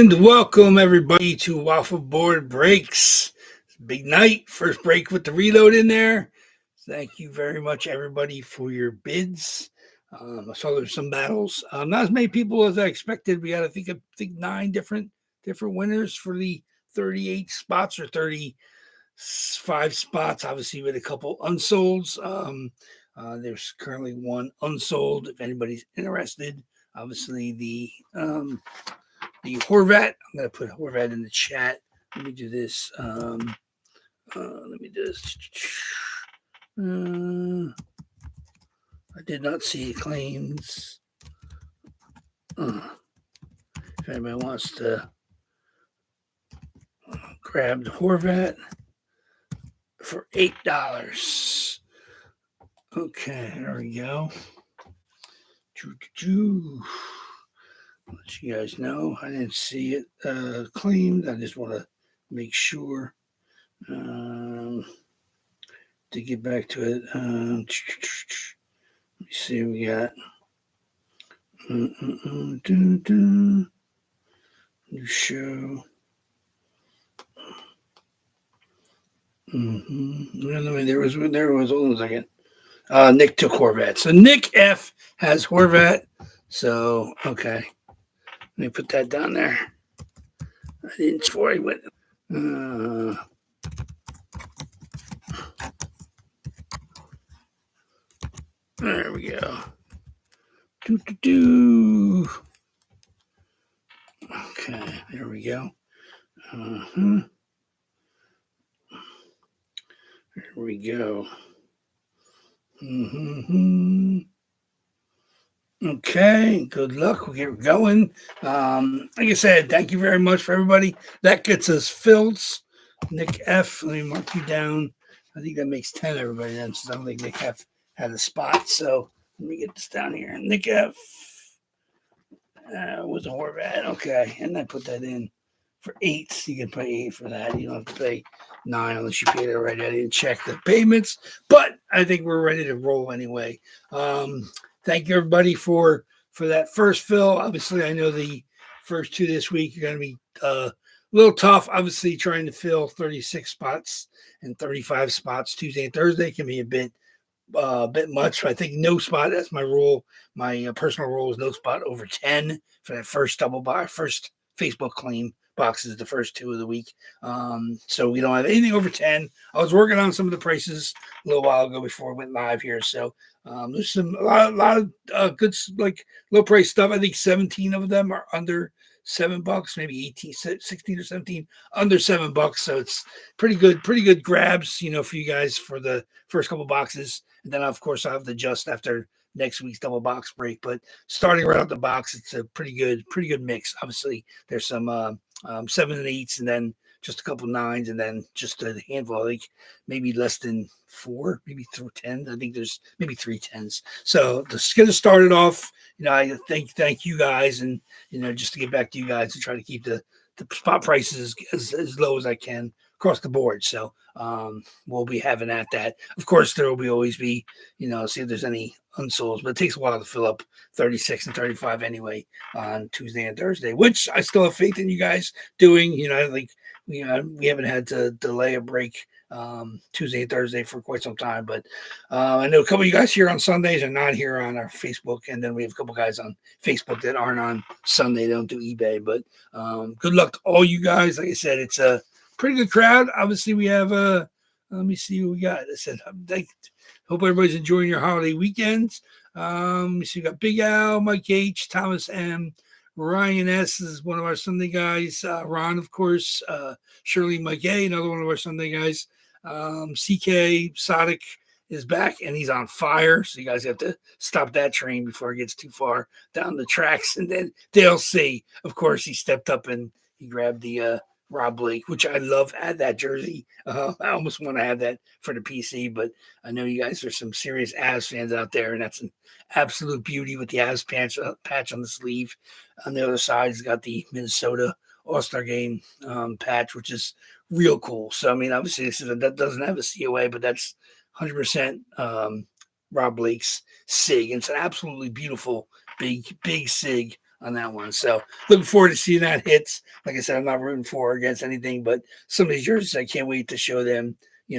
And welcome everybody to Waffle Board Breaks. It's a big night. First break with the reload in there. Thank you very much, everybody, for your bids. I saw there's some battles. Not as many people as I expected. We had, I think 9 different winners for the 38 spots or 35 spots. Obviously, with a couple unsolds. There's currently one unsold. If anybody's interested, obviously the Horvat. I'm going to put Horvat in the chat. Let me do this. Let me do this. I did not see claims. If anybody wants to grab the Horvat for $8. Okay, there we go. Let you guys know. I didn't see it claimed. I just want to make sure to get back to it. Let me see what we got. New show. There was hold on a second. Nick took Horvat. So Nick F has Horvat. So okay. Let me put that down there. I didn't before I went. There we go. Okay, there we go. There we go. Okay, good luck. We'll get going. Like I said, thank you very much for everybody. That gets us filled. Nick F, let me mark you down. I think that makes 10 everybody then, since I don't think Nick F had a spot. So let me get this down here. Nick F was a Horvat. Okay, and I put that in for 8. So you can pay 8 for that. You don't have to pay 9 unless you paid it already. I didn't check the payments, but I think we're ready to roll anyway. Thank you, everybody, for that first fill. Obviously, I know the first 2 this week are going to be a little tough. Obviously, trying to fill 36 spots and 35 spots Tuesday and Thursday can be a bit much. I think no spot. That's my rule. My personal rule is no spot over 10 for that first first Facebook claim boxes, the first 2 of the week. So we don't have anything over 10. I was working on some of the prices a little while ago before we went live here. So there's a lot of good, like low price stuff. I think 17 of them are under $7, maybe 18, 16 or 17 under $7. So it's pretty good grabs, for you guys for the first couple boxes. And then of course I'll have to adjust after next week's double box break. But starting right out the box, it's a pretty good mix. Obviously there's some 7 and 8s, and then just a couple 9s, and then just a handful, like maybe less than 4, maybe through 10. I think there's maybe 3 10s. So to get it started off, I thank you guys, and just to get back to you guys to try to keep the spot prices as low as I can across the board. So we'll be having at that. Of course, there will always be, see if there's any unsolds, but it takes a while to fill up 36 and 35 anyway on Tuesday and Thursday, which I still have faith in you guys doing. We haven't had to delay a break Tuesday and Thursday for quite some time, but I know a couple of you guys here on Sundays are not here on our Facebook, and then we have a couple guys on Facebook that aren't on Sunday. They don't do eBay, but good luck to all you guys. Like I said, it's a pretty good crowd. Obviously, we have let me see what we got. I said, hope everybody's enjoying your holiday weekends. So we got Big Al, Mike H, Thomas M, Ryan S is one of our Sunday guys. Ron, of course, Shirley, Mike A, another one of our Sunday guys. CK Sodic is back, and he's on fire. So you guys have to stop that train before it gets too far down the tracks. And then Dale C, of course, he stepped up and he grabbed the Rob Blake, which I love, had that jersey. I almost want to have that for the PC, but I know you guys are some serious Avs fans out there, and that's an absolute beauty with the Avs patch on the sleeve. On the other side, it's got the Minnesota All-Star Game patch, which is real cool. So, I mean, obviously, that doesn't have a COA, but that's 100% Rob Blake's SIG. And it's an absolutely beautiful, big SIG on that one. So looking forward to seeing that hits. Like I said, I'm not rooting for or against anything, but some of these jerseys, I can't wait to show them,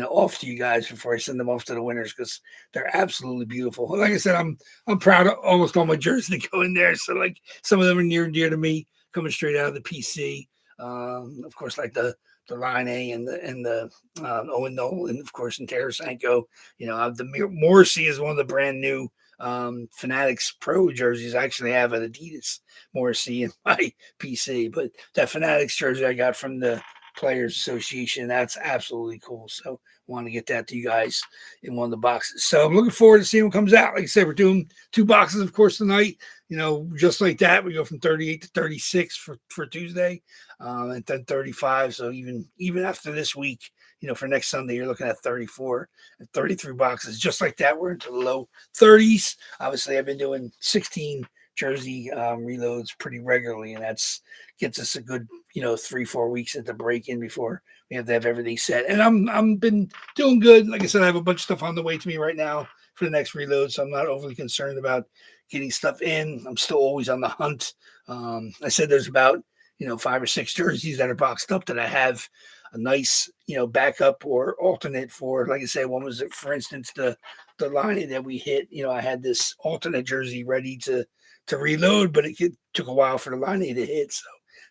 off to you guys before I send them off to the winners, because they're absolutely beautiful. Like I said, I'm proud of almost all my jerseys that go in there. So like some of them are near and dear to me, coming straight out of the PC. Of course, like the Line A and the Owen Nolan, of course, and Tarasenko. The Morrissey is one of the brand new Fanatics Pro jerseys. I actually have an Adidas Morrissey in my PC, but that Fanatics jersey I got from the Players Association, that's absolutely cool. So I want to get that to you guys in one of the boxes. So I'm looking forward to seeing what comes out. Like I said, we're doing 2 boxes, of course, tonight. Just like that, we go from 38 to 36 for Tuesday, and then 35. So even after this week, for next Sunday, you're looking at 34 and 33 boxes. Just like that, we're into the low 30s. Obviously, I've been doing 16 jersey reloads pretty regularly, and that's gets us a good 3-4 weeks at the break in before we have to have everything set. And I'm been doing good. Like I said, I have a bunch of stuff on the way to me right now for the next reload, so I'm not overly concerned about getting stuff in. I'm still always on the hunt. I said there's about 5 or 6 jerseys that are boxed up that I have a nice backup or alternate for. Like I said, one was, for instance, the line that we hit. I had this alternate jersey ready to reload, but it took a while for the line to hit. So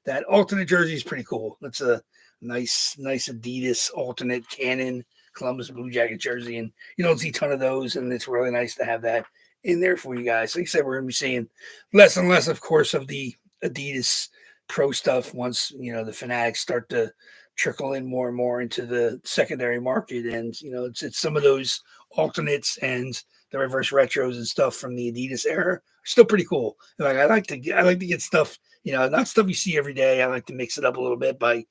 that alternate jersey is pretty cool. It's a nice Adidas alternate Canon Columbus Blue Jacket jersey, and you don't see a ton of those, and it's really nice to have that in there for you guys. Like I said, we're going to be seeing less and less, of course, of the Adidas Pro stuff once the Fanatics start to trickle in more and more into the secondary market, and it's some of those alternates and the reverse retros and stuff from the Adidas era are still pretty cool. Like I like to get stuff, not stuff you see every day. I like to mix it up a little bit by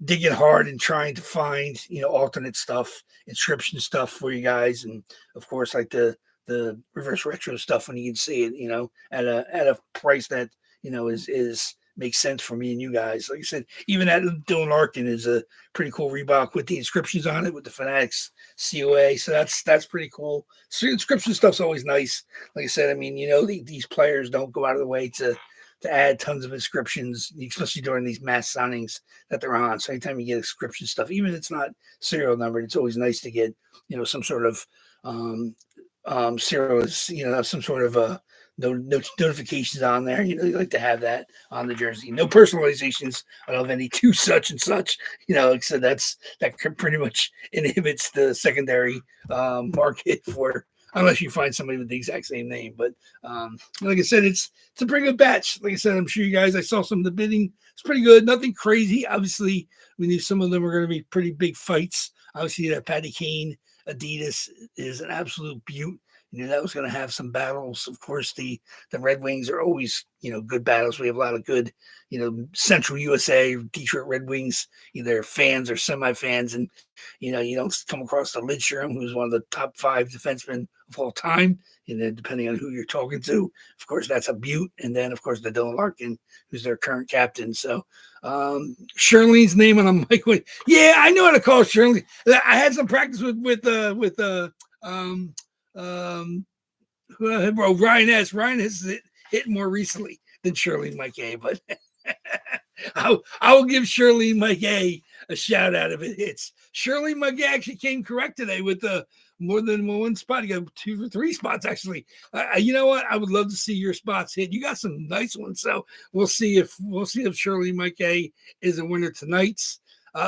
digging hard and trying to find alternate stuff, inscription stuff for you guys, and of course like the reverse retro stuff when you can see it at a price that is makes sense for me and you guys. Like I said, even that Dylan Larkin is a pretty cool Reebok with the inscriptions on it with the Fanatics COA. So that's pretty cool. So inscription stuff's always nice. Like I said, I mean, these players don't go out of the way to add tons of inscriptions, especially during these mass signings that they're on. So anytime you get inscription stuff, even if it's not serial numbered, it's always nice to get, some sort of serial, some sort of no notifications on there. You like to have that on the jersey. No personalizations of any to such and such. Like I said, that pretty much inhibits the secondary market for, unless you find somebody with the exact same name. But like I said, it's a pretty good batch. Like I said, I'm sure you guys, I saw some of the bidding. It's pretty good. Nothing crazy. Obviously, we knew some of them were going to be pretty big fights. Obviously, that Patty Kane Adidas is an absolute beaut. That was going to have some battles. Of course, the Red Wings are always, good battles. We have a lot of good, Central USA, Detroit Red Wings, either fans or semi-fans. And, you don't come across the Lidstrom, who's one of the top 5 defensemen of all time, depending on who you're talking to. Of course, that's a beaut. And then, of course, the Dylan Larkin, who's their current captain. So Shirley's name, and I'm like, wait, yeah, I know how to call Shirley. I had some practice with Ryan S. Ryan has hit more recently than Shirley Mike A, but I will give Shirley Mike A shout out if it hits. Shirley Mike A actually came correct today with more than one spot. You got 2 or 3 spots actually. You know what? I would love to see your spots hit. You got some nice ones, so we'll see if Shirley Mike A is a winner tonight's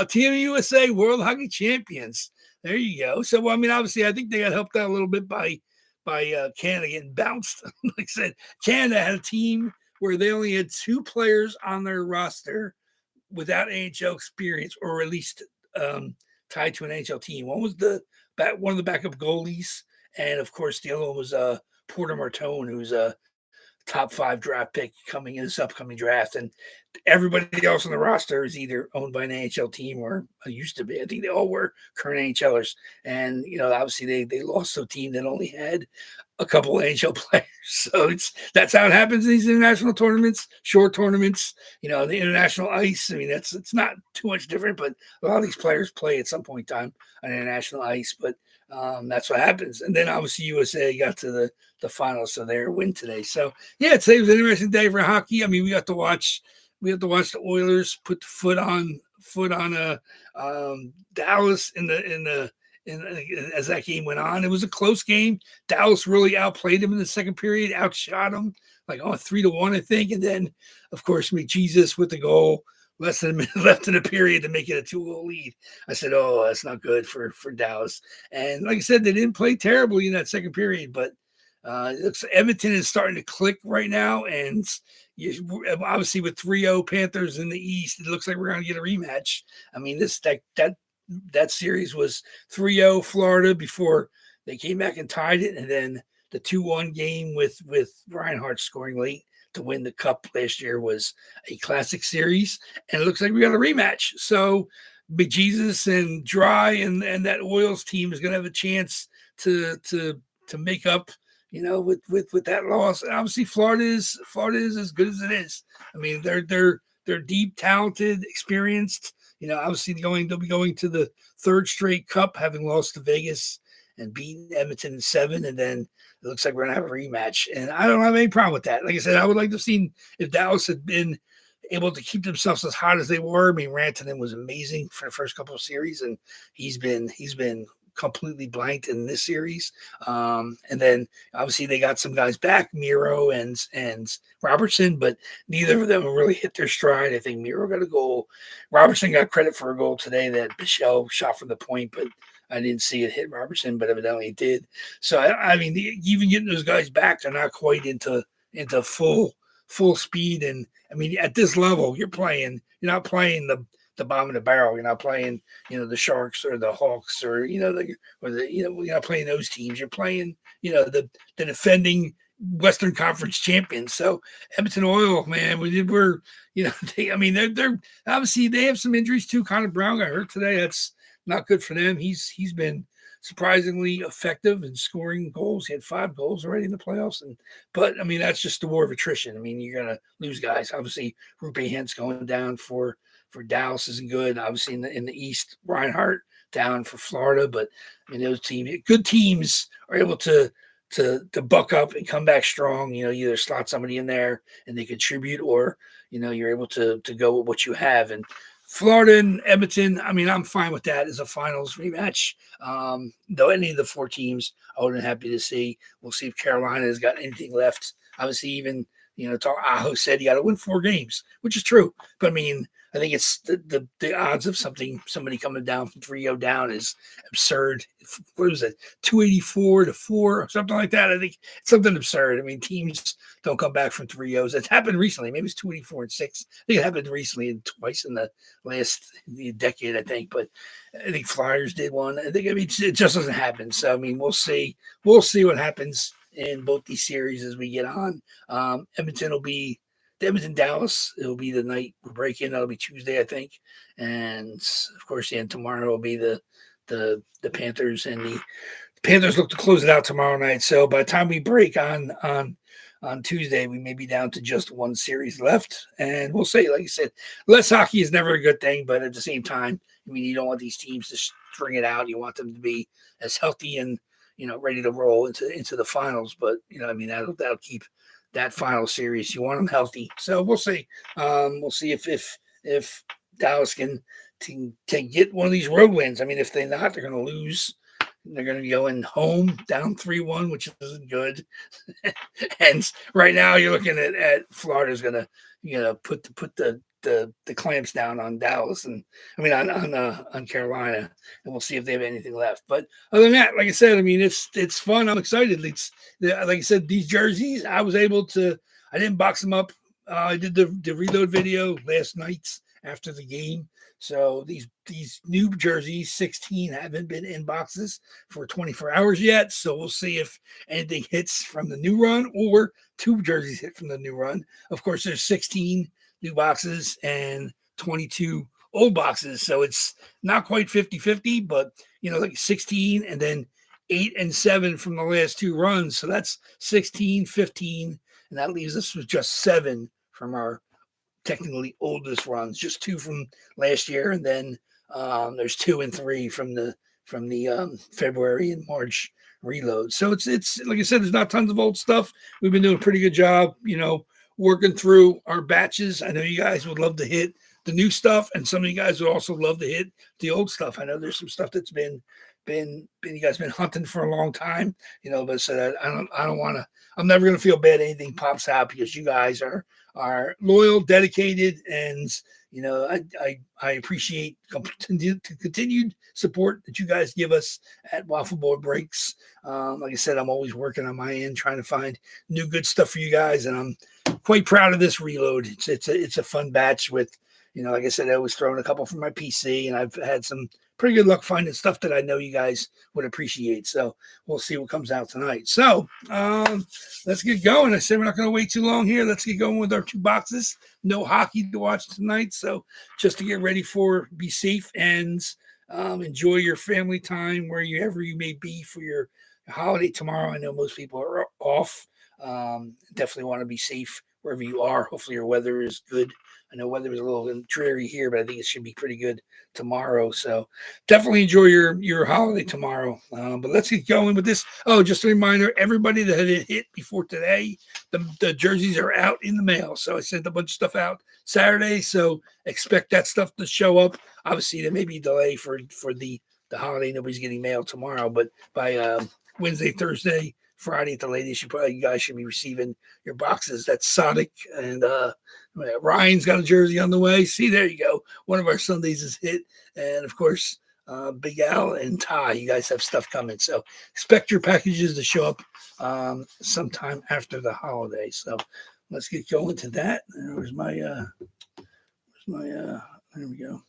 Team USA World Hockey Champions. There you go. So, I mean, obviously, I think they got helped out a little bit by Canada getting bounced. Like I said, Canada had a team where they only had 2 players on their roster without NHL experience, or at least tied to an NHL team. One was one of the backup goalies, and of course, the other one was Porter Martone, who's a top 5 draft pick coming in this upcoming draft. And everybody else on the roster is either owned by an NHL team or used to be. I think they all were current NHLers. And, obviously they lost to a team that only had a couple of NHL players. So that's how it happens in these international tournaments, short tournaments, the international ice. I mean, it's not too much different, but a lot of these players play at some point in time on international ice. But That's what happens. And then obviously USA got to the finals, so they're win today. So yeah, today was an interesting day for hockey. I mean, we got to watch the Oilers put the foot on Dallas as that game went on. It was a close game. Dallas really outplayed them in the second period, outshot them like 3-1, I think. And then, of course, McJesus with the goal. Less than a minute left in the period to make it a 2-goal lead. I said, oh, that's not good for Dallas. And like I said, they didn't play terribly in that second period, but it looks Edmonton is starting to click right now. And obviously with 3-0 Panthers in the East, it looks like we're going to get a rematch. I mean, that series was 3-0 Florida before they came back and tied it. And then the 2-1 game with Reinhart scoring late to win the cup last year was a classic series, and it looks like we got a rematch. So McJesus and Dry and that Oils team is going to have a chance to make up, with that loss. And obviously Florida is as good as it is. I mean, they're deep, talented, experienced. Obviously they'll be going to the third straight cup, having lost to Vegas and beaten Edmonton in 7, and then it looks like we're going to have a rematch. And I don't have any problem with that. Like I said, I would like to have seen if Dallas had been able to keep themselves as hot as they were. I mean, Rantanen was amazing for the first couple of series, and he's been completely blanked in this series. And then obviously they got some guys back, Miro and Robertson, but neither of them really hit their stride. I think Miro got a goal. Robertson got credit for a goal today that Bichelle shot from the point, but I didn't see it hit Robertson, but evidently it did. So I mean, even getting those guys back, they're not quite into full speed. And I mean, at this level, you're not playing the bottom of the barrel. You're not playing, the Sharks or the Hawks or you're not playing those teams. You're playing, the defending Western Conference champions. So Edmonton Oil, man, they're obviously they have some injuries too. Connor Brown got hurt today. That's not good for them. He's been surprisingly effective in scoring goals. He had 5 goals already in the playoffs. But I mean, that's just the war of attrition. I mean, you're gonna lose guys. Obviously, Rupe Hintz going down for Dallas isn't good. Obviously, in the East, Reinhart down for Florida. But I mean, those good teams are able to buck up and come back strong. Either slot somebody in there and they contribute, or you're able to go with what you have. And Florida and Edmonton, I mean, I'm fine with that as a finals rematch. Though any of the 4 teams, I would have been happy to see. We'll see if Carolina has got anything left. Obviously, even, Aho said you got to win 4 games, which is true. But I mean, I think it's the odds of somebody coming down from 3-0 down is absurd. What was it, 284 to 4 or something like that? I think it's something absurd. I mean, teams don't come back from 3-0s. It's happened recently. Maybe it's 284 and 6. I think it happened recently and twice in the last decade, I think. But I think Flyers did one. I mean, it just doesn't happen. So I mean, we'll see. We'll see what happens in both these series as we get on. Edmonton will be. Edmonton, Dallas, it'll be the night we break in. That'll be Tuesday, I think. And of course, tomorrow will be the Panthers, and the Panthers look to close it out tomorrow night. So by the time we break on Tuesday, we may be down to just 1 series left. And we'll see, like I said, less hockey is never a good thing, but at the same time, I mean, you don't want these teams to string it out. You want them to be as healthy and, ready to roll into the finals. But, I mean, that'll keep that final series. You want them healthy. So we'll see. We'll see if Dallas can get one of these road wins. I mean, if they're not, they're going to lose. They're going to be going home down 3-1, which isn't good. And right now you're looking at Florida's going to put the clamps down on Dallas, and I mean on Carolina, and we'll see if they have anything left. But other than that, like I said, I mean it's fun. I'm excited. Like I said, these jerseys, I didn't box them up. I did the reload video last night after the game. So these new jerseys, 16, haven't been in boxes for 24 hours yet. So we'll see if anything hits from the new run or 2 jerseys hit from the new run. Of course, there's 16 new boxes and 22 old boxes. So it's not quite 50-50, but, like 16 and then 8 and 7 from the last 2 runs. So that's 16, 15, and that leaves us with just 7 from our technically oldest runs, just 2 from last year. And then there's 2 and 3 from the February and March reload. So it's like I said, there's not tons of old stuff. We've been doing a pretty good job, working through our batches. I know you guys would love to hit the new stuff, and some of you guys would also love to hit the old stuff. I know there's some stuff that's been you guys been hunting for a long time, but I said I don't want to. I'm never going to feel bad anything pops out because you guys are loyal, dedicated, and I appreciate continued support that you guys give us at WAFFLEBOARD Breaks. Like I said, I'm always working on my end trying to find new good stuff for you guys, and I'm quite proud of this reload. It's a fun batch with, like I said, I was throwing a couple from my PC, and I've had some pretty good luck finding stuff that I know you guys would appreciate. So we'll see what comes out tonight. So let's get going. I said we're not going to wait too long here. Let's get going with our 2 boxes. No hockey to watch tonight. So just to get ready be safe and enjoy your family time wherever you may be for your holiday tomorrow. I know most people are off. Definitely want to be safe wherever you are. Hopefully your weather is good. I know weather is a little dreary here, but I think it should be pretty good tomorrow. So definitely enjoy your holiday tomorrow. But let's get going with this. Oh, just a reminder, everybody that had it hit before today, the jerseys are out in the mail. So I sent a bunch of stuff out Saturday. So expect that stuff to show up. Obviously, there may be a delay for the holiday. Nobody's getting mail tomorrow, but by Wednesday, Thursday, Friday at the latest, you guys should be receiving your boxes. That's Sonic and Ryan's got a jersey on the way. See, there you go. One of our Sundays is hit. And of course, Big Al and Ty, you guys have stuff coming. So expect your packages to show up sometime after the holiday. So let's get going to that. Where's my there we go.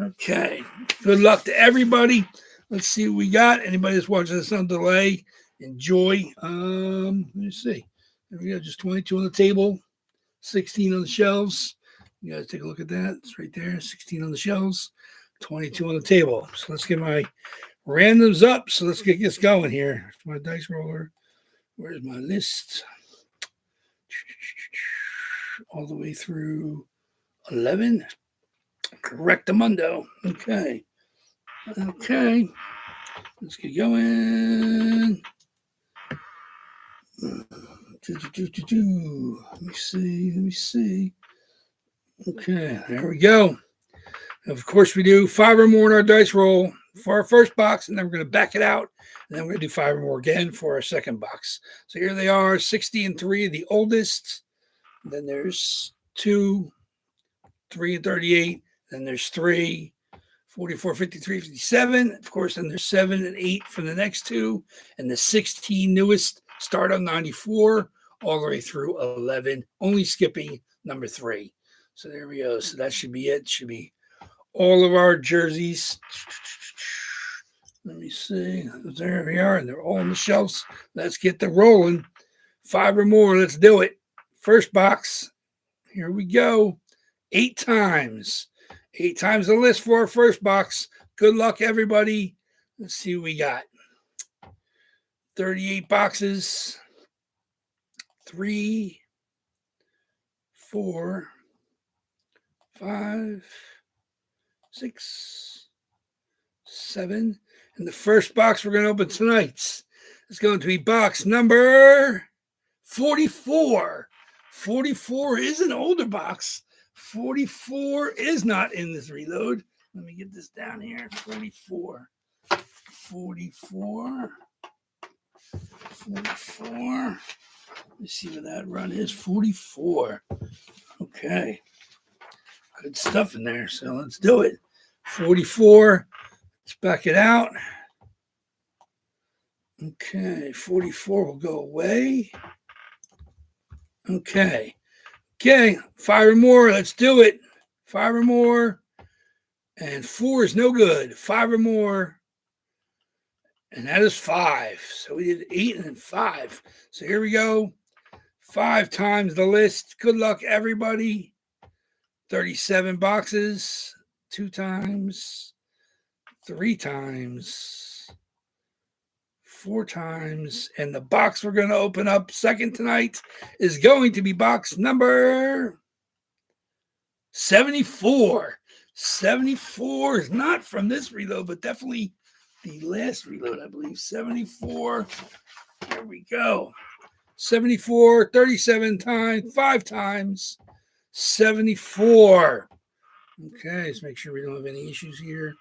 Okay. Good luck to everybody. Let's see what we got. Anybody that's watching this on delay, enjoy. Let me see. There we go. Just 22 on the table, 16 on the shelves. You guys take a look at that. It's right there. 16 on the shelves, 22 on the table. So let's get my randoms up. So let's get this going here. My dice roller. Where's my list? All the way through 11. Correctamundo. Okay. Let's get going. Let me see. Okay, there we go. Of course, we do 5 or more in our dice roll for our first box, and then we're going to back it out, and then we're going to do 5 or more again for our second box. So here they are, 60 and 3, the oldest. Then there's 2, 3 and 38. Then there's 3, 44, 53, 57. Of course, then there's 7 and 8 for the next 2. And the 16 newest start on 94 all the way through 11, only skipping number 3. So there we go. So that should be it. Should be all of our jerseys. Let me see. There we are. And they're all on the shelves. Let's get the rolling. 5 or more. Let's do it. First box. Here we go. 8 times. 8 times the list for our first box. Good luck, everybody. Let's see what we got. 38 boxes. 3, 4, 5, 6, 7. And the first box we're going to open tonight is going to be box number 44. 44 is an older box. 44 is not in this reload. Let me get this down here. 44. Let's see what that run is. 44. Okay. Good stuff in there. So let's do it. 44. Let's back it out. Okay. 44 will go away. Okay. 5 or more. Let's do it. 5 or more. And 4 is no good. 5 or more. And that is 5. So we did 8 and then 5. So here we go. 5 times the list. Good luck, everybody. 37 boxes. 2 times. 3 times. 4 times. And the box we're going to open up second tonight is going to be box number 74. 74 is not from this reload, but definitely the last reload, I believe. 74. There we go. 74, 37 times, 5 times. 74. Okay, let's make sure we don't have any issues here.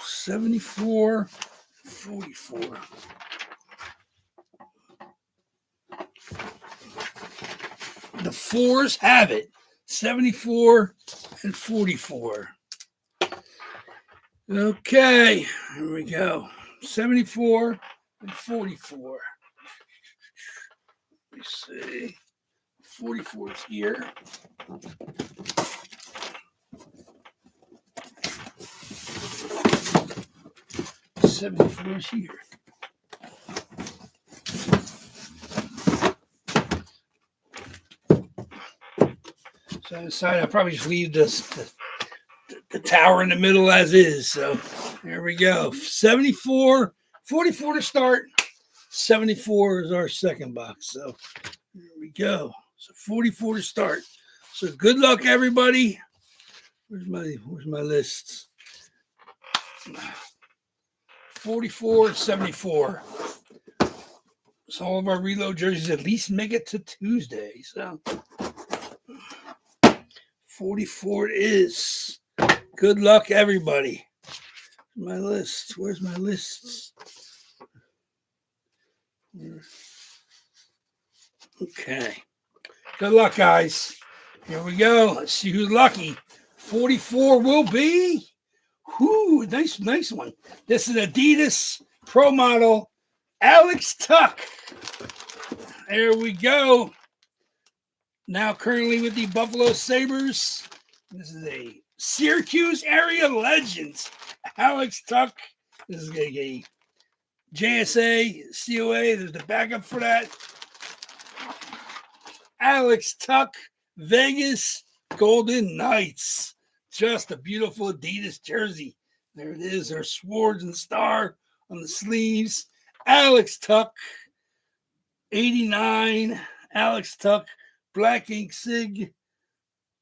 74, 44. The fours have it. 74 and 44. Okay, here we go. 74 and 44. Let me see. 44 is here. 74 is here. So I decided I'll probably just leave this the tower in the middle as is. So there we go. 74, 44 to start. 74 is our second box. So there we go. So 44 to start. So good luck, everybody. Where's my lists? 44 and 74. So all of our reload jerseys at least make it to Tuesday. So 44 it is. Good luck, everybody. My list. Where's my lists? Okay. Good luck, guys. Here we go. Let's see who's lucky. 44 will be. Whoo, nice one. This is Adidas Pro Model Alex Tuck. There we go. Now currently with the Buffalo Sabres. This is a Syracuse area legends. Alex Tuck. This is a JSA COA. There's the backup for that. Alex Tuck, Vegas Golden Knights. Just a beautiful Adidas jersey. There it is. Our swords and star on the sleeves. Alex Tuck, 89. Alex Tuck, black ink sig.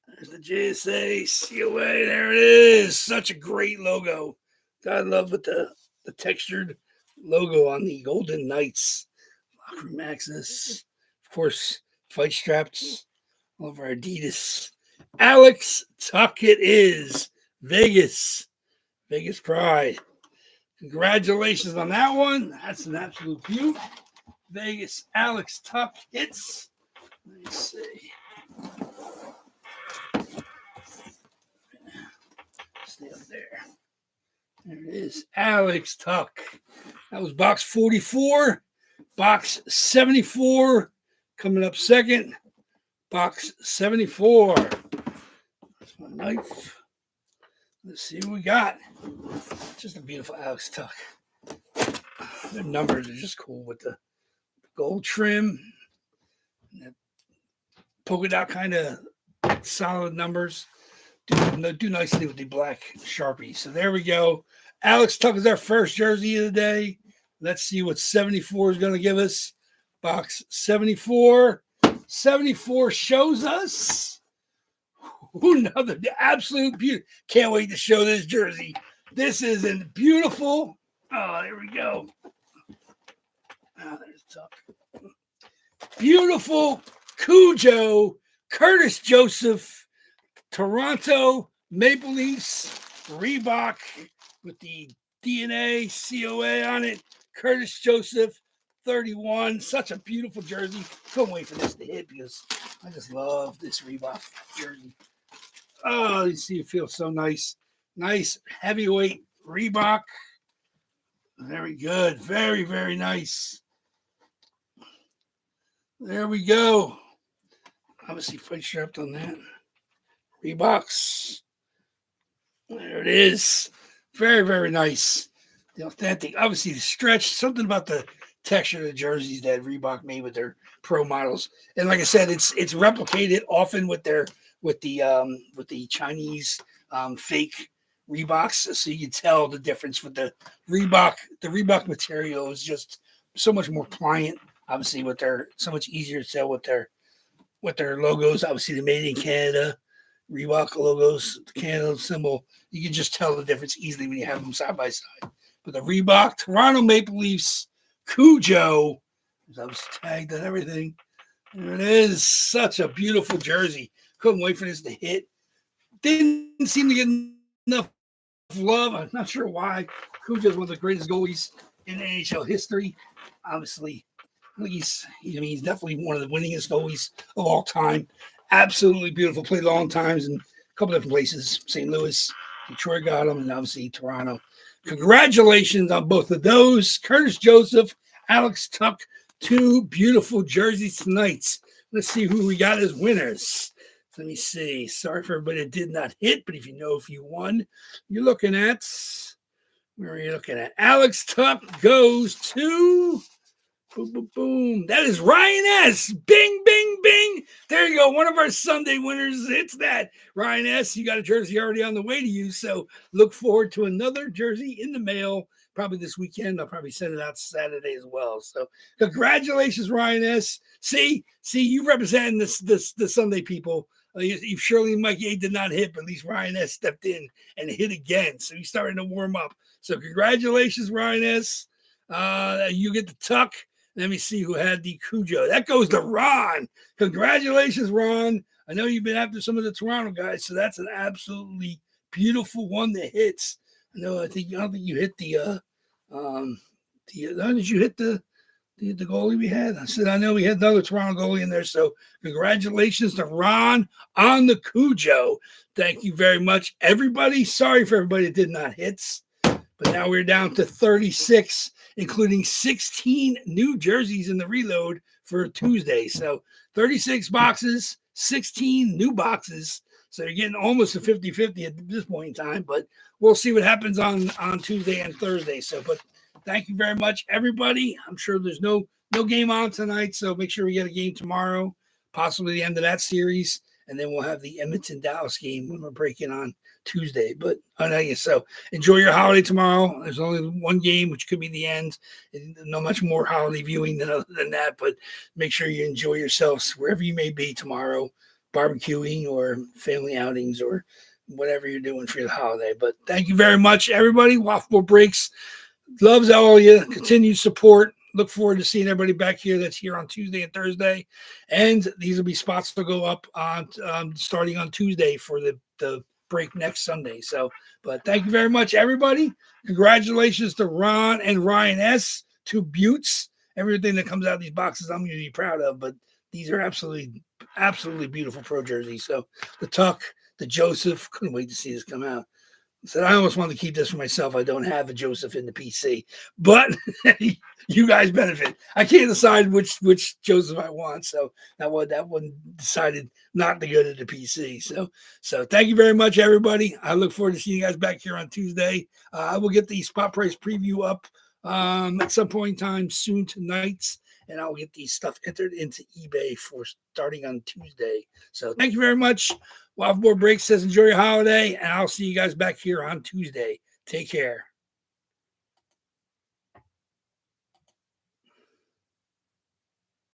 There's the JSA COA. There it is. Such a great logo. God love with the textured logo on the Golden Knights. Locker room access. Of course, fight straps. All of our Adidas. Alex Tuck it is. Vegas. Vegas Pride. Congratulations on that one. That's an absolute beaut. Vegas Alex Tuck hits. Let me see. Stay up there. There it is. Alex Tuck. That was box 44. Box 74 coming up second. Box 74. That's my knife. Let's see what we got. Just a beautiful Alex Tuck. The numbers are just cool with the gold trim. That polka dot kind of solid numbers. Do nicely with the black Sharpie. So there we go. Alex Tuck is our first jersey of the day. Let's see what 74 is going to give us. Box 74. 74 shows us another absolute beauty. Can't wait to show this jersey. This is a beautiful. Oh, there we go. Oh, there's Tuck. Beautiful Cujo, Curtis Joseph, Toronto Maple Leafs, Reebok with the DNA COA on it. Curtis Joseph, 31. Such a beautiful jersey. Couldn't wait for this to hit because I just love this Reebok jersey. Oh, you see, it feels so nice. Nice heavyweight Reebok. Very good. Very, very nice. There we go. Obviously, fight strapped on that. Reeboks. There it is. Very, very nice. The authentic. Obviously, the stretch. Something about the texture of the jerseys that Reebok made with their pro models. And like I said, it's replicated often with the Chinese fake Reeboks. So you can tell the difference with the Reebok. The Reebok material is just so much more pliant. Obviously, with their so much easier to tell with their with their logos. Obviously, they made in Canada. Reebok logos, the Canada symbol. You can just tell the difference easily when you have them side by side. But the Reebok Toronto Maple Leafs Cujo, I was tagged and everything. There it is. Such a beautiful jersey. Couldn't wait for this to hit. Didn't seem to get enough love. I'm not sure why. Cujo's one of the greatest goalies in NHL history. Obviously, he's definitely one of the winningest goalies of all time. Absolutely beautiful. Played long times in a couple different places. St. Louis, Detroit got him, and obviously Toronto. Congratulations on both of those. Curtis Joseph, Alex Tuck, 2 beautiful jerseys tonight. Let's see who we got as winners. Let me see. Sorry for everybody that did not hit, but if you won, you're looking at, where are you looking at? Alex Tuck goes to, boom, boom, boom. That is Ryan S. Bing, bing, bing. There you go. One of our Sunday winners. It's that. Ryan S., you got a jersey already on the way to you, so look forward to another jersey in the mail probably this weekend. I'll probably send it out Saturday as well. So congratulations, Ryan S. See, you representing the Sunday people. Surely Mike A did not hit, but at least Ryan S. stepped in and hit again. So he's starting to warm up. So congratulations, Ryan S. You get the Tuck. Let me see who had the Cujo. That goes to Ron. Congratulations, Ron. I know you've been after some of the Toronto guys, so that's an absolutely beautiful one that hits. I don't think you hit the did you hit the goalie we had? I said, I know we had another Toronto goalie in there. So congratulations to Ron on the Cujo. Thank you very much, everybody. Sorry for everybody that did not hit. But now we're down to 36, including 16 new jerseys in the reload for Tuesday. So 36 boxes, 16 new boxes. So you're getting almost a 50-50 at this point in time. But we'll see what happens on Tuesday and Thursday. So, but thank you very much, everybody. I'm sure there's no game on tonight, so make sure we get a game tomorrow, possibly the end of that series, and then we'll have the Edmonton-Dallas game when we're breaking on Tuesday. But so enjoy your holiday tomorrow. There's only one game, which could be the end. Not much more holiday viewing than that, but make sure you enjoy yourselves wherever you may be tomorrow, barbecuing or family outings or whatever you're doing for the holiday. But thank you very much, everybody. Waffleboard Breaks loves all of you. Continued support. Look forward to seeing everybody back here that's here on Tuesday and Thursday. And these will be spots to go up on starting on Tuesday for the break next Sunday. So, but thank you very much, everybody. Congratulations to Ron and Ryan S. 2 Buttes. Everything that comes out of these boxes, I'm going to be proud of. But these are absolutely beautiful pro jerseys. So the Tuck, the Joseph, couldn't wait to see this come out. Said I almost wanted to keep this for myself. I don't have a Joseph in the PC, but you guys benefit. I can't decide which Joseph I want, so that one decided not to go to the PC. So thank you very much, everybody. I look forward to seeing you guys back here on Tuesday. I will get the spot price preview up at some point in time soon tonight, and I'll get these stuff entered into eBay for starting on Tuesday. So thank you very much. Waffleboard Break says enjoy your holiday, and I'll see you guys back here on Tuesday. Take care.